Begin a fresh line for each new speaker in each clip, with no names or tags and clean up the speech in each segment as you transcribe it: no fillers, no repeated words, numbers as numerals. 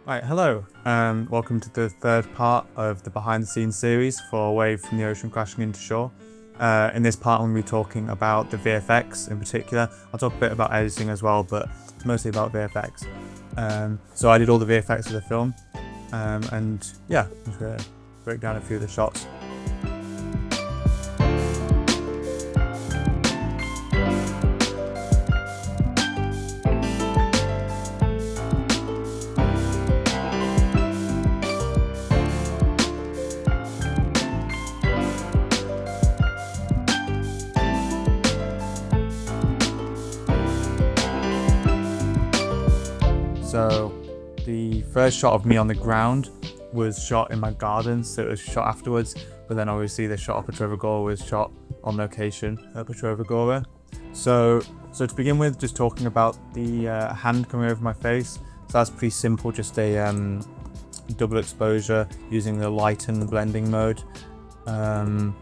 Right, hello, welcome to the third part of the behind the scenes series for Wave from the Ocean Crashing into Shore. In this part I'm going to be talking about the VFX in particular. I'll talk a bit about editing as well, but mostly about VFX. So I did all the VFX of the film, and yeah, I'm just going to break down a few of the shots. So the first shot of me on the ground was shot in my garden, so it was shot afterwards, but then obviously the shot of Petrovagora was shot on location at Petrovagora. So to begin with, just talking about the hand coming over my face. So that's pretty simple, just a double exposure using the lighten blending mode. Let me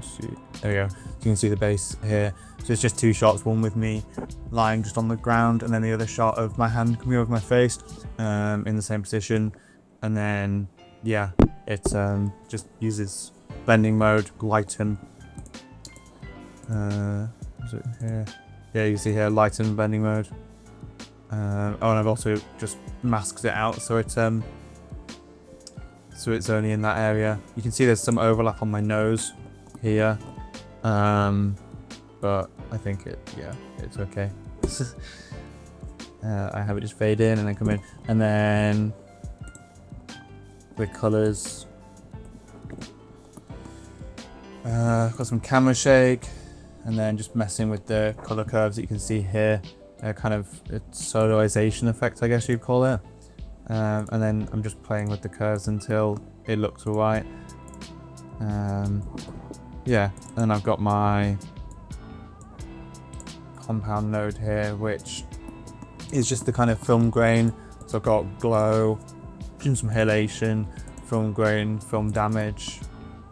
see, there we go. So you can see the base here. So it's just two shots, one with me lying just on the ground, and then the other shot of my hand coming over my face in the same position. And then, yeah, it just uses blending mode, lighten. Is it here? Yeah, you can see here, lighten blending mode. And I've also just masked it out, so it's only in that area. You can see there's some overlap on my nose here. But I think it's okay. I have it just fade in and then come in, and then the colors. Got some camera shake, and then just messing with the color curves that you can see here. Kind of a soloization effect, I guess you'd call it. And then I'm just playing with the curves until it looks alright. Yeah, and I've got my compound node here, which is just the kind of film grain. So I've got glow, some halation, film grain, film damage,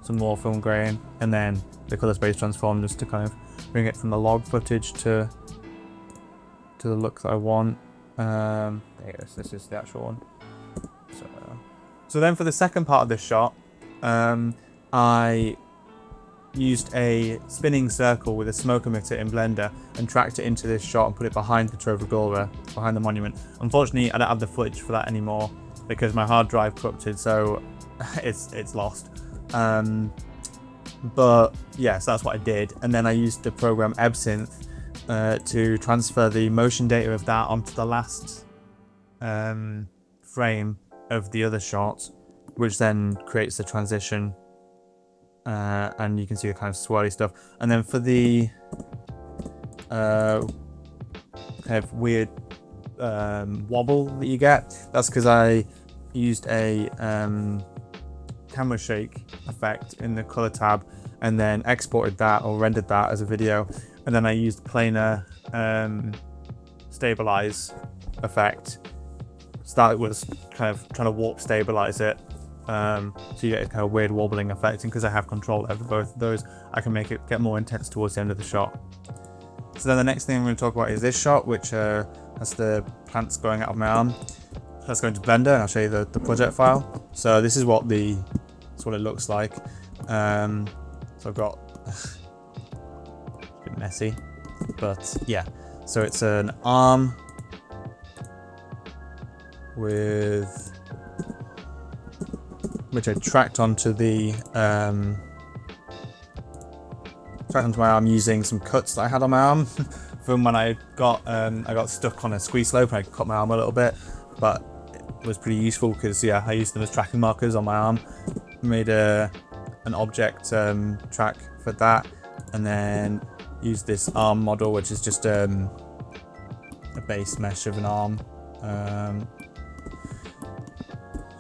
some more film grain, and then the color space transform just to kind of bring it from the log footage to the look that I want. There you go, so this is the actual one. So then for the second part of this shot, I used a spinning circle with a smoke emitter in Blender and tracked it into this shot and put it behind Petrovagora, behind the monument. Unfortunately, I don't have the footage for that anymore because my hard drive corrupted, so it's lost. But yes, that's what I did. And then I used the program Absinthe to transfer the motion data of that onto the last frame of the other shot, which then creates the transition. And you can see the kind of swirly stuff. And then for the kind of weird wobble that you get, that's because I used a camera shake effect in the color tab and then exported that or rendered that as a video. And then I used planar stabilize effect. So that was kind of trying to warp stabilize it. So you get a kind of weird wobbling effect, and because I have control over both of those, I can make it get more intense towards the end of the shot. So then the next thing I'm going to talk about is this shot, which has the plants growing out of my arm. Let's go into Blender and I'll show you the project file. So this is what it looks like. So I've got it's a bit messy, but yeah. So it's an arm which I tracked onto my arm using some cuts that I had on my arm from when I got stuck on a squeeze slope and I cut my arm a little bit, but it was pretty useful because I used them as tracking markers on my arm. Made an object track for that, and then used this arm model, which is just a base mesh of an arm,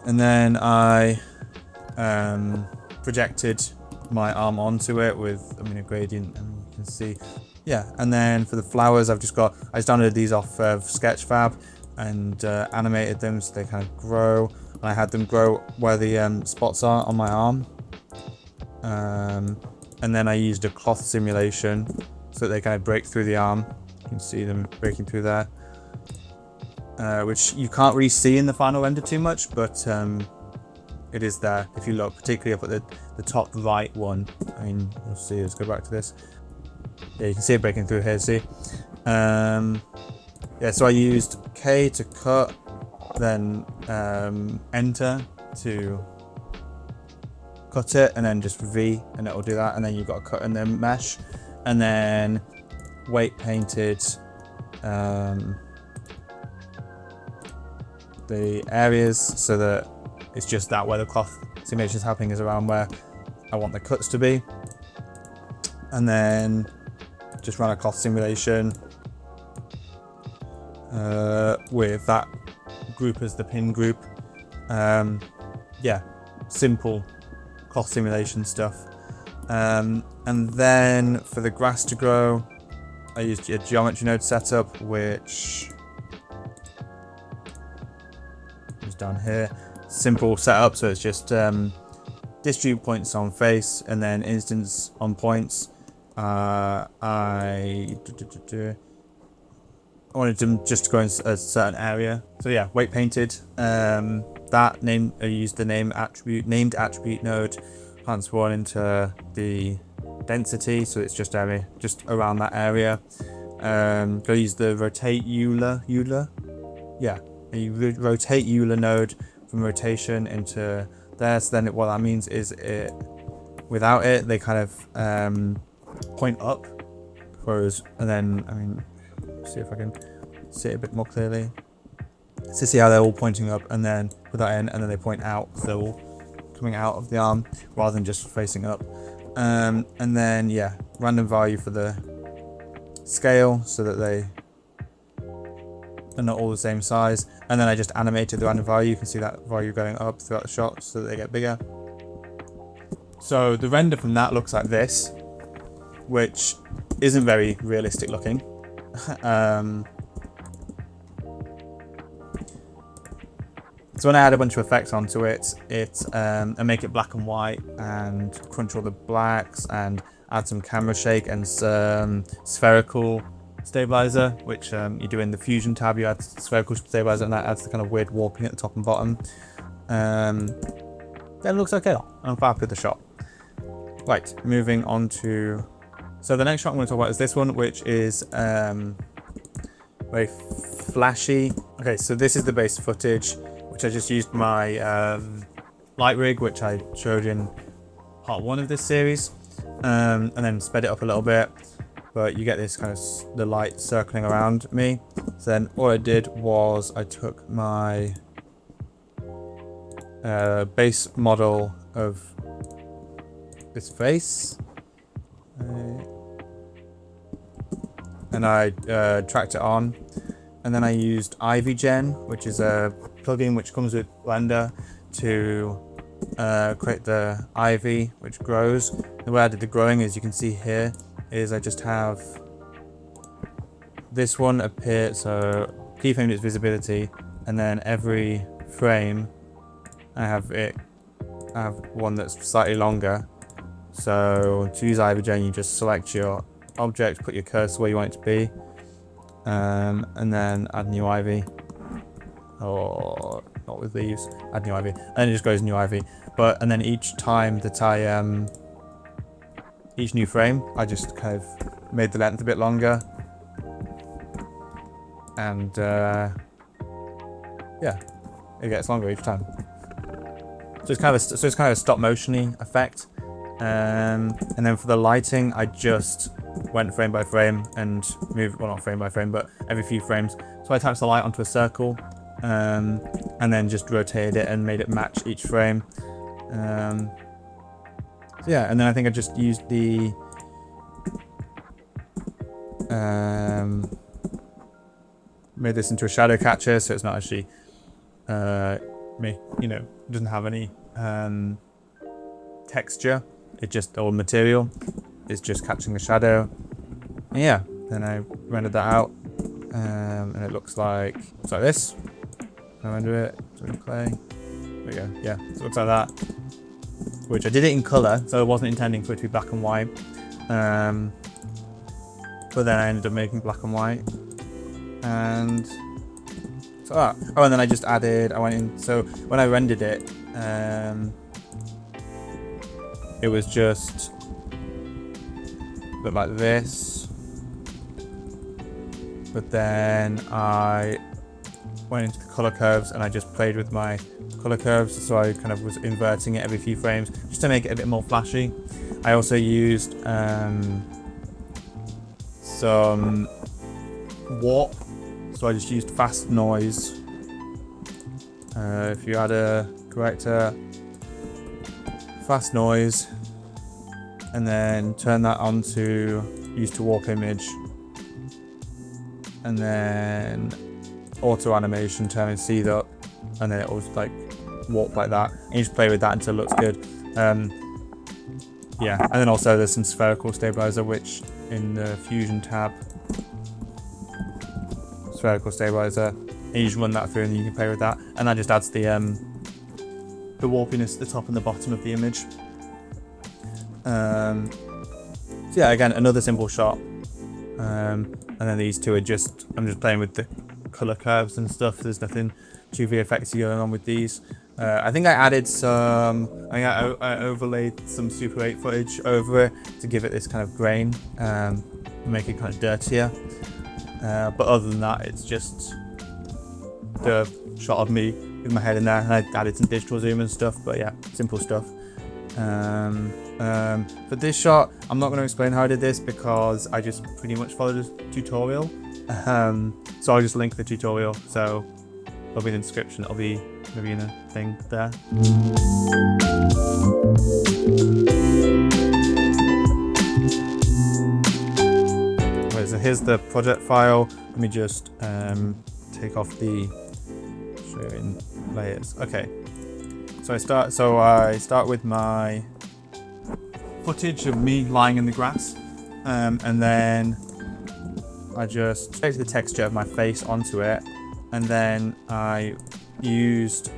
and then I projected my arm onto it with a gradient, and you can see, and then for the flowers I just downloaded these off of Sketchfab and animated them so they kind of grow, and I had them grow where the spots are on my arm, and then I used a cloth simulation so that they kind of break through the arm. You can see them breaking through there. which you can't really see in the final render too much, but it is there if you look, particularly up at the top right one. I mean, you'll see, let's go back to this. Yeah, you can see it breaking through here, see? Yeah, so I used K to cut, then enter to cut it, and then just V, and it will do that, and then you've got to cut in the mesh, and then weight painted the areas so that it's just that where the cloth simulation is happening is around where I want the cuts to be, and then just run a cloth simulation with that group as the pin group. Yeah, simple cloth simulation stuff. And then for the grass to grow, I used a geometry node setup, which is down here. Simple setup, so it's just distribute points on face and then instance on points. I wanted them just to go in a certain area. So yeah, weight painted. That name, I used the named attribute node, transform into the density, so it's just around that area. Go use the rotate Euler. Yeah, you rotate Euler node from rotation into there. So then what that means is without it, they kind of point up, whereas, and then, I mean, see if I can see it a bit more clearly. So see how they're all pointing up, and then put that in, and then they point out, so they're all coming out of the arm rather than just facing up. And then yeah, random value for the scale so that they are not all the same size. And then I just animated the random value. You can see that value going up throughout the shot so that they get bigger. So the render from that looks like this, which isn't very realistic looking. So when I add a bunch of effects onto it, I make it black and white and crunch all the blacks and add some camera shake and some spherical stabilizer, which you do in the fusion tab. You add spherical stabilizer and that adds the kind of weird warping at the top and bottom. Then it looks okay. I'm happy with the shot. Right, moving on to... So the next shot I'm going to talk about is this one, which is very flashy. Okay, so this is the base footage, which I just used my light rig, which I showed in part 1 of this series, and then sped it up a little bit, but you get this kind of the light circling around me. So then all I did was I took my base model of this face and I tracked it on, and then I used Ivy Gen, which is a plugin which comes with Blender to create the ivy which grows. The way I did the growing, as you can see here, is I just have this one appear, so keyframe its visibility, and then every frame I have one that's slightly longer. So to use Ivy Gen, you just select your object, put your cursor where you want it to be, and then add new ivy, or not with leaves, add new ivy, and it just goes new ivy. And then each time that I each new frame, I just kind of made the length a bit longer, and yeah, it gets longer each time. So it's kind of a stop motion-y effect. And then for the lighting, I just went frame by frame and moved, well, not frame by frame, but every few frames. So I attached the light onto a circle, and then just rotated it and made it match each frame. So yeah, and then I think I just used the made this into a shadow catcher, so it's not actually doesn't have any texture. It just, or material, it's just catching the shadow. And yeah, then I rendered that out, and it looks like this. I render it, so we play. There we go. Yeah, so it looks like that. Which I did it in color, so I wasn't intending for it to be black and white. But then I ended up making black and white, and looks like that. Oh, and then I went in, so when I rendered it, it was just looked like this, but then I went into the color curves and I just played with my color curves, so I kind of was inverting it every few frames just to make it a bit more flashy. I also used some warp, so I just used fast noise. If you add a corrector, fast noise, and then turn that on to use to warp image, and then auto animation, turning seed up, and then it will like warp like that, and you just play with that until it looks good. Yeah, and then also there's some spherical stabilizer, which in the fusion tab, spherical stabilizer, and you just run that through and you can play with that, and that just adds the warpiness at the top and the bottom of the image. So yeah, again, another simple shot, and then these two are just, I'm just playing with the color curves and stuff. There's nothing too VFXy going on with these. I think I added some, I overlaid some Super 8 footage over it to give it this kind of grain, make it kind of dirtier. But other than that, it's just the shot of me with my head in there, and I added some digital zoom and stuff, but yeah, simple stuff. For this shot, I'm not going to explain how I did this because I just pretty much followed a tutorial. So I'll just link the tutorial, so it'll be in the description, it'll be maybe in a thing there. Okay, so here's the project file. Let me just take off the show you in layers. Okay, so I start with my footage of me lying in the grass, and then I just take the texture of my face onto it, and then I used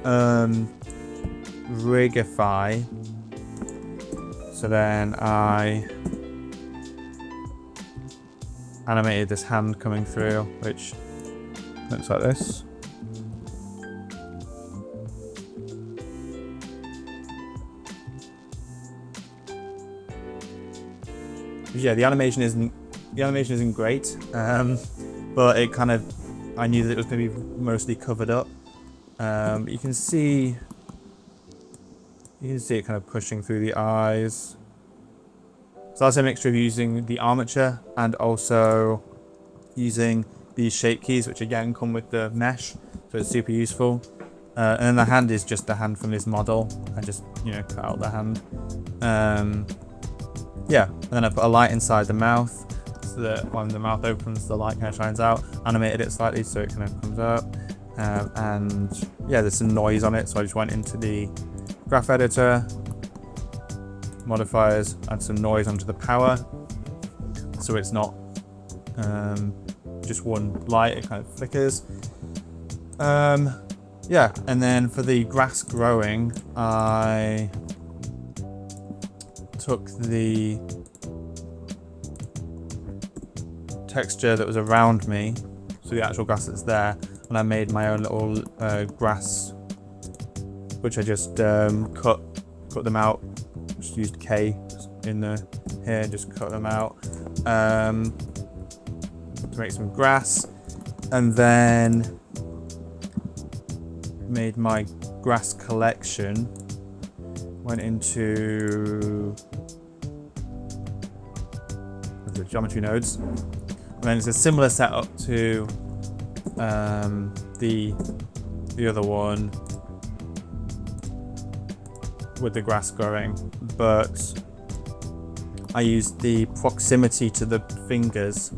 Rigify. So then I animated this hand coming through, which looks like this. Yeah, the animation isn't great, but it kind of, I knew that it was going to be mostly covered up. You can see it kind of pushing through the eyes. So that's a mixture of using the armature and also using these shape keys, which again come with the mesh, so it's super useful. And then the hand is just the hand from this model. I just, cut out the hand. Yeah, and then I put a light inside the mouth, so that when the mouth opens, the light kind of shines out. Animated it slightly so it kind of comes up. And yeah, there's some noise on it, so I just went into the graph editor, modifiers, add some noise onto the power, so it's not just one light, it kind of flickers. Yeah, and then for the grass growing, I took the texture that was around me, so the actual grass that's there, and I made my own little grass, which I just cut them out. Just used K in the here, just cut them out to make some grass, and then made my grass collection. Went into the geometry nodes, and then it's a similar setup to the other one with the grass growing, but I used the proximity to the fingers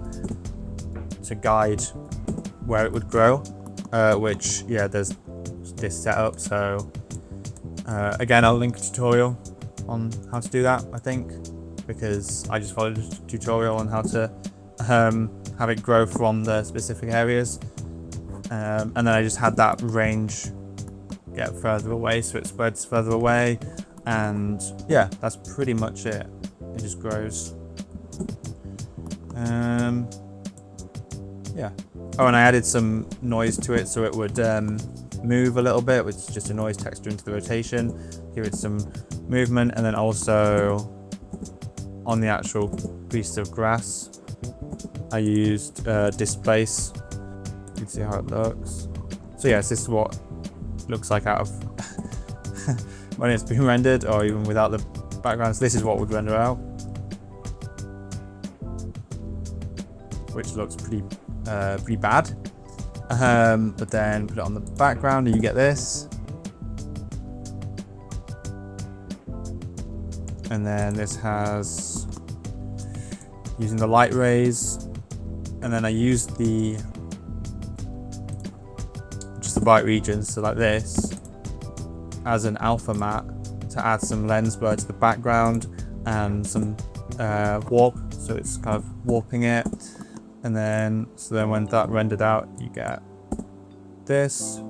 to guide where it would grow, which, yeah, there's this setup. So again, I'll link a tutorial on how to do that, I think, because I just followed a tutorial on how to have it grow from the specific areas, and then I just had that range get further away, so it spreads further away, and yeah, that's pretty much it. It just grows. Yeah, Oh, and I added some noise to it so it would move a little bit, which is just a noise texture into the rotation. Give it some movement, and then also on the actual piece of grass, I used displace. You can see how it looks. So yes, this is what it looks like out of when it's been rendered, or even without the backgrounds. This is what would render out, which looks pretty bad. But then put it on the background and you get this. And then this has using the light rays, and then I used just the bright regions, so like this, as an alpha matte to add some lens blur to the background and some warp, so it's kind of warping it. And then so then when that rendered out, you get this.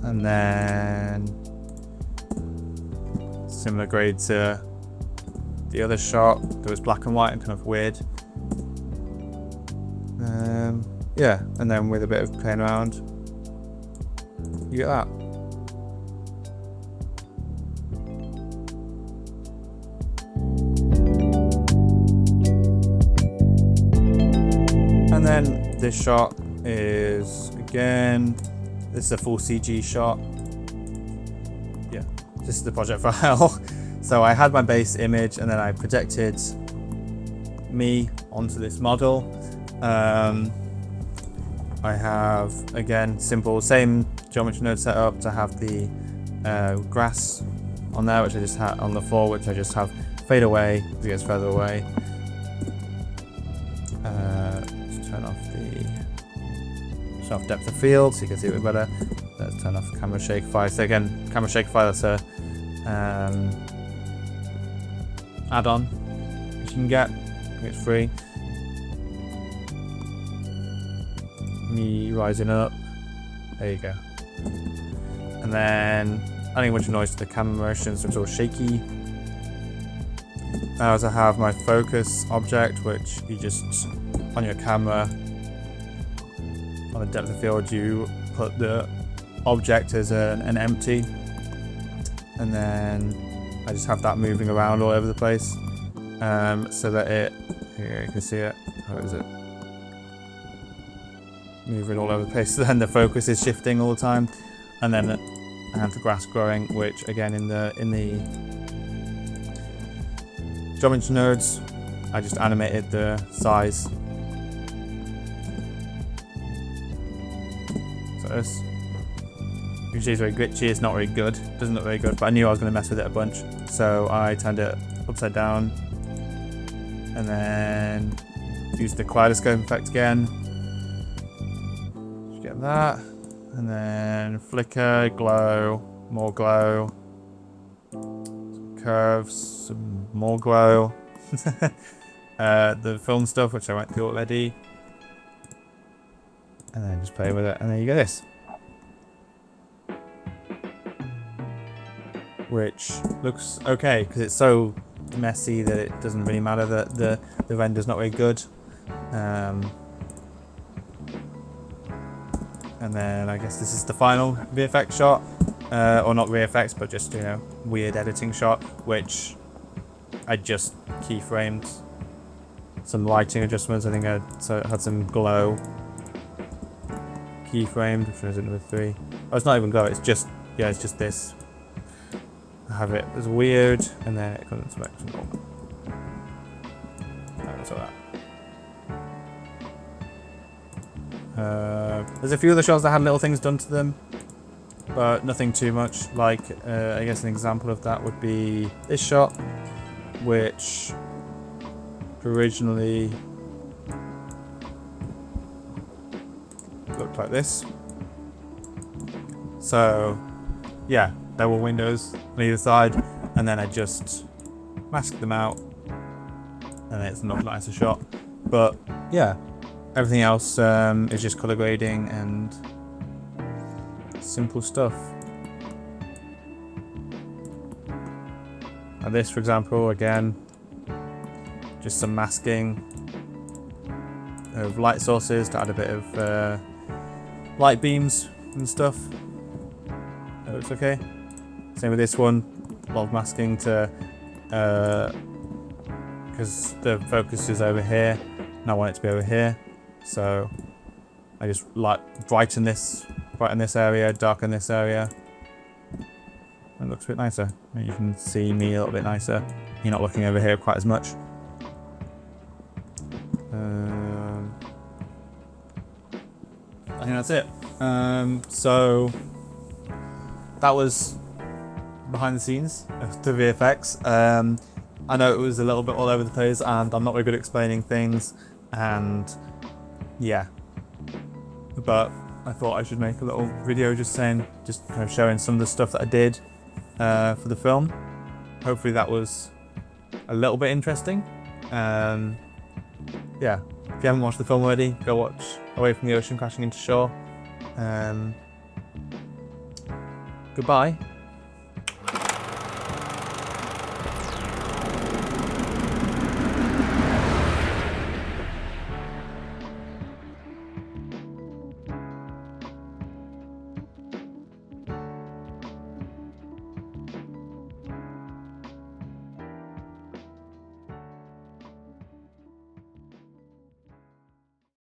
And then similar grade to the other shot that was black and white and kind of weird. Yeah, and then with a bit of playing around, you get that. And then this shot is, again, this is a full CG shot. Yeah, this is the project file. So I had my base image and then I projected me onto this model. I have, again, simple, same geometry node setup to have the grass on there, which I just had on the floor, which I just have fade away as it gets further away. Let's turn off depth of field so you can see it a bit better. Let's turn off camera shakeify. So again, camera shakeify, that's a add-on which you can get. It's free. Me rising up. There you go. And then adding a bunch of noise to the camera motion so it's all shaky. I also have my focus object, which you just on your camera, on the depth of field, you put the object as an empty, and then I just have that moving around all over the place, so that it, here you can see it, how is it? Moving all over the place, so then the focus is shifting all the time. And then I have the grass growing, which again in the geometry nodes, I just animated the size. So this usually is very glitchy, it's not very good, doesn't look very good, but I knew I was going to mess with it a bunch, so I turned it upside down and then used the kaleidoscope effect again. Just get that, and then flicker, glow, more glow, some curves, some more glow, the film stuff which I went through already, and then just play with it, and there you go, this, which looks okay because it's so messy that it doesn't really matter that the render's not very good. And then I guess this is the final VFX shot, or not VFX, but just, you know, weird editing shot, which I just keyframed some lighting adjustments. I think I had some glow keyframed, which was number 3. Oh, it's not even glow, it's just, yeah, it's just this. I have it as weird, and then it comes back to normal. That's all that. There's a few other shots that had little things done to them, but nothing too much. Like, I guess an example of that would be this shot, which originally looked like this. So, yeah, there were windows on either side, and then I just masked them out, and it's not nice a shot. But yeah, everything else is just color grading and simple stuff. And this, for example, again, just some masking of light sources to add a bit of light beams and stuff. That looks okay. Same with this one, a lot of masking to because the focus is over here and I want it to be over here, so I just like brighten this area, darken this area. It looks a bit nicer. You can see me a little bit nicer. You're not looking over here quite as much. I think that's it. So that was behind the scenes of the VFX. I know it was a little bit all over the place and I'm not very good at explaining things, and yeah, but I thought I should make a little video just kind of showing some of the stuff that I did for the film. Hopefully that was a little bit interesting. Yeah, if you haven't watched the film already, go watch Away from the Ocean Crashing into Shore. Goodbye.